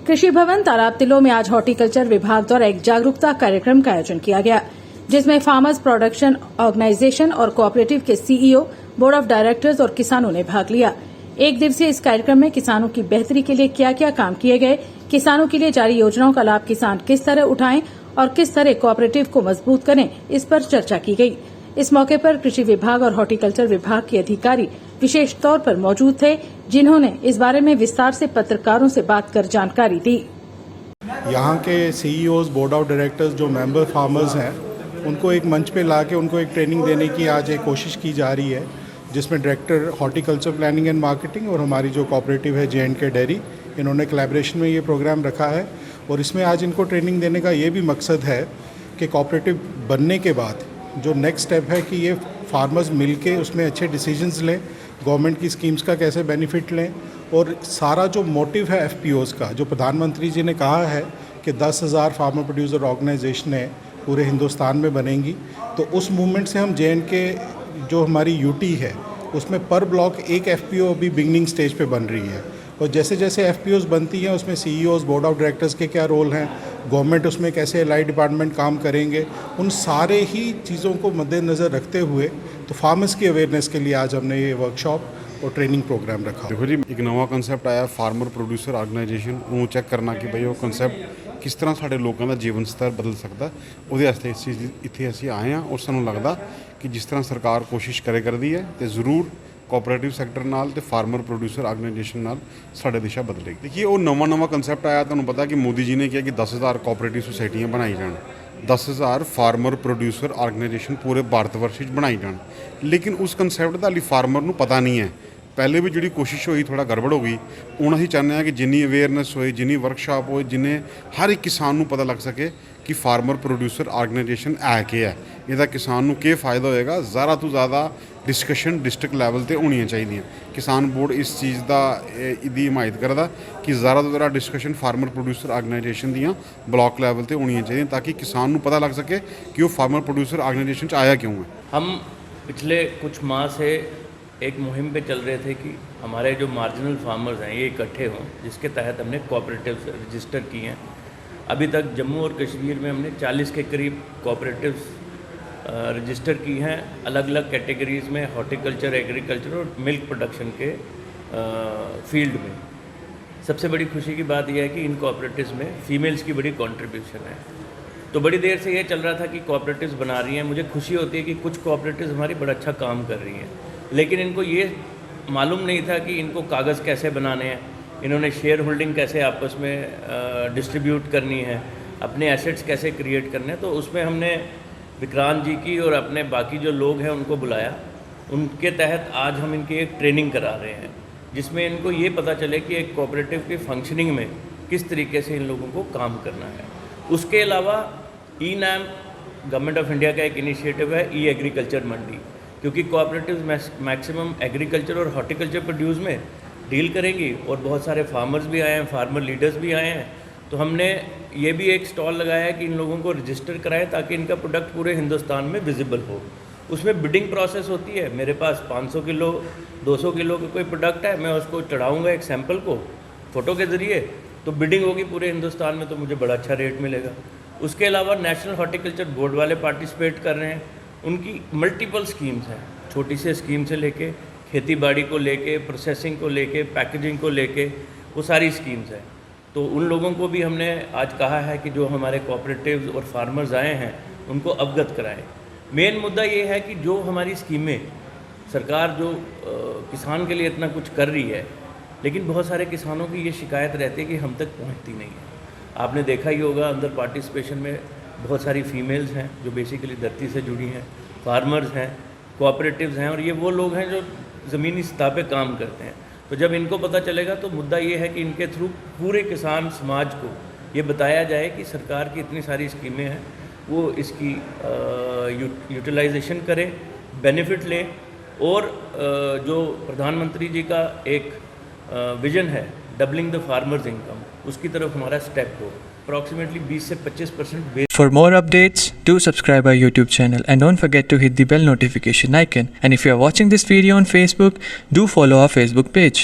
कृषि भवन तालाब तिलो में आज हॉर्टिकल्चर विभाग द्वारा एक जागरूकता कार्यक्रम का आयोजन किया गया, जिसमें फार्मर्स प्रोडक्शन ऑर्गेनाइजेशन और कोऑपरेटिव के सीईओ, बोर्ड ऑफ डायरेक्टर्स और किसानों ने भाग लिया। एक दिवसीय इस कार्यक्रम में किसानों की बेहतरी के लिए क्या क्या काम किए गए, किसानों के लिए जारी योजनाओं का लाभ किसान किस तरह उठाएं और किस तरह कोऑपरेटिव को मजबूत करें, इस पर चर्चा की गई। इस मौके पर कृषि विभाग और हॉर्टिकल्चर विभाग के अधिकारी विशेष तौर पर मौजूद थे, जिन्होंने इस बारे में विस्तार से पत्रकारों से बात कर जानकारी दी। यहाँ के सीईओज, बोर्ड ऑफ डायरेक्टर्स जो मेंबर फार्मर्स हैं, उनको एक मंच पे ला के उनको एक ट्रेनिंग देने की आज एक कोशिश की जा रही है, जिसमें director horticulture planning and marketing और हमारी जो कोऑपरेटिव है J&K डेयरी, इन्होंने कोलैबोरेशन में ये प्रोग्राम रखा है। और इसमें आज इनको ट्रेनिंग देने का ये भी मकसद है कि कोऑपरेटिव बनने के बाद जो नेक्स्ट स्टेप है कि ये फार्मर्स मिलके उसमें अच्छे डिसीजंस लें, गवर्नमेंट की स्कीम्स का कैसे बेनिफिट लें, और सारा जो मोटिव है FPOs का, जो प्रधानमंत्री जी ने कहा है कि 10,000 फार्मर प्रोड्यूसर ऑर्गेनाइजेशनें पूरे हिंदुस्तान में बनेंगी, तो उस मूवमेंट से हम J&K जो हमारी यूटी है उसमें पर ब्लॉक एक FPO अभी बिगनिंग स्टेज पे बन रही है। और जैसे जैसे FPOs बनती हैं उसमें CEOs, बोर्ड ऑफ डायरेक्टर्स के क्या रोल हैं, गवर्नमेंट उसमें कैसे एलाइड डिपार्टमेंट काम करेंगे, उन सारे ही चीज़ों को मद्देनज़र रखते हुए तो फार्मर्स की अवेयरनेस के लिए आज हमने ये वर्कशॉप और ट्रेनिंग प्रोग्राम रखा। देखो जी, एक नवा कंसैप्ट आया फार्मर प्रोड्यूसर ऑर्गेनाइजेशन, वो चैक करना कि भाई वो कंसैप्ट किस तरह साढ़े लोगों का जीवन स्तर बदल सकता, ਉਹਦੇ ਵਾਸਤੇ इस चीज़ इत्थे ਅਸੀਂ आए हैं। और ਸਾਨੂੰ लगता कि जिस तरह सरकार कोशिश करे करती है तो जरूर कोऑपरेटिव सैक्टर नाल ते फार्मर प्रोड्यूसर ऑर्गेनाइजेशन नाल साढ़े दिशा बदलेगी। देखिए वो नवा कंसैप्ट आया, तुहानूं पता कि मोदी जी ने कहा कि 10,000 कोऑपरेटिव सोसाइटियां बनाई जान, 10,000 फार्मर प्रोड्यूसर ऑर्गेनाइजेशन पूरे भारतवर्ष बनाई जान, लेकिन उस कंसैप्ट का हाली फार्मर नूं पता नहीं है। पहले भी जी कोशिश हुई थोड़ा गड़बड़ हो गई। हूँ असीं चाहते हैं कि जिन्नी अवेयरनेस होए, जिन्नी वर्कशॉप होए, जिन्हें हर एक किसान नूं पता लग सके कि फार्मर प्रोड्यूसर ऑर्गेनाइजेशन है क्या है, इसका किसान नूं क्या फ़ायदा होएगा। ज़्यादा तो ज़्यादा डिस्कशन डिस्ट्रिक्ट लैवल पर होनी चाहिए। किसान बोर्ड इस चीज़ का इसकी हिमायत करता कि ज़्यादा तो ज़्यादा डिस्कशन फार्मर प्रोड्यूसर ऑर्गेनाइजेशन दियाँ ब्लॉक लैवल पर होनी चाहिए, ताकि किसान नूं पता लग सके कि वो फार्मर प्रोड्यूसर ऑर्गेनाइजेशन आया क्यों है। हम पिछले कुछ माह से एक मुहिम पे चल रहे थे कि हमारे जो मार्जिनल फार्मर्स हैं ये इकट्ठे हों, जिसके तहत हमने कोऑपरेटिव्स रजिस्टर किए हैं। अभी तक जम्मू और कश्मीर में हमने 40 के करीब कोऑपरेटिव्स रजिस्टर की हैं, अलग अलग कैटेगरीज़ में, हॉर्टिकल्चर, एग्रीकल्चर और मिल्क प्रोडक्शन के फील्ड में। सबसे बड़ी खुशी की बात यह है कि इन कोऑपरेटिव्स में फ़ीमेल्स की बड़ी कंट्रीब्यूशन है। तो बड़ी देर से ये चल रहा था कि कोऑपरेटिव्स बना रही हैं। मुझे खुशी होती है कि कुछ कोऑपरेटिव्स हमारी बड़ा अच्छा काम कर रही हैं, लेकिन इनको ये मालूम नहीं था कि इनको कागज़ कैसे बनाने हैं, इन्होंने शेयर होल्डिंग कैसे आपस में डिस्ट्रीब्यूट करनी है, अपने एसेट्स कैसे क्रिएट करने हैं। तो उसमें हमने विक्रांत जी की और अपने बाकी जो लोग हैं उनको बुलाया। उनके तहत आज हम इनकी एक ट्रेनिंग करा रहे हैं, जिसमें इनको ये पता चले कि एक कोऑपरेटिव की फंक्शनिंग में किस तरीके से इन लोगों को काम करना है। उसके अलावा ई-नाम गवर्नमेंट ऑफ इंडिया का एक इनिशिएटिव है, ई एग्रीकल्चर मंडी, क्योंकि कोऑपरेटिव मैक्सिमम एग्रीकल्चर और हॉर्टिकल्चर प्रोड्यूस में डील करेंगी और बहुत सारे फार्मर्स भी आए हैं, फार्मर लीडर्स भी आए हैं। तो हमने ये भी एक स्टॉल लगाया है कि इन लोगों को रजिस्टर कराएं ताकि इनका प्रोडक्ट पूरे हिंदुस्तान में विजिबल हो। उसमें बिडिंग प्रोसेस होती है। मेरे पास 500 किलो 200 किलो का कोई प्रोडक्ट है, मैं उसको चढ़ाऊँगा एक सैंपल को फ़ोटो के ज़रिए, तो बिडिंग होगी पूरे हिंदुस्तान में, तो मुझे बड़ा अच्छा रेट मिलेगा। उसके अलावा नेशनल हॉर्टिकल्चर बोर्ड वाले पार्टिसिपेट कर रहे हैं। उनकी मल्टीपल स्कीम्स हैं, छोटी से स्कीम से लेके खेती बाड़ी को लेके, प्रोसेसिंग को लेके, पैकेजिंग को लेके, वो सारी स्कीम्स हैं। तो उन लोगों को भी हमने आज कहा है कि जो हमारे कोऑपरेटिव्स और फार्मर्स आए हैं उनको अवगत कराएं। मेन मुद्दा ये है कि जो हमारी स्कीमें सरकार जो किसान के लिए इतना कुछ कर रही है, लेकिन बहुत सारे किसानों की ये शिकायत रहती है कि हम तक पहुँचती नहीं है। आपने देखा ही होगा अंदर पार्टिसिपेशन में बहुत सारी फीमेल्स हैं जो बेसिकली धरती से जुड़ी हैं, फार्मर्स हैं, कोऑपरेटिव्स हैं, और ये वो लोग हैं जो ज़मीनी सतह पे काम करते हैं। तो जब इनको पता चलेगा तो मुद्दा ये है कि इनके थ्रू पूरे किसान समाज को ये बताया जाए कि सरकार की इतनी सारी स्कीमें हैं, वो इसकी यूटिलाइजेशन करें, बेनिफिट लें, और जो प्रधानमंत्री जी का एक विज़न है डबलिंग द फार्मर्स इनकम, उसकी तरफ हमारा स्टेप हो। अप्रॉक्सीमेटली 20 से 25%। For more updates, do subscribe our YouTube channel and don't forget to hit the bell notification icon. And if you are watching this video on Facebook, do follow our Facebook page.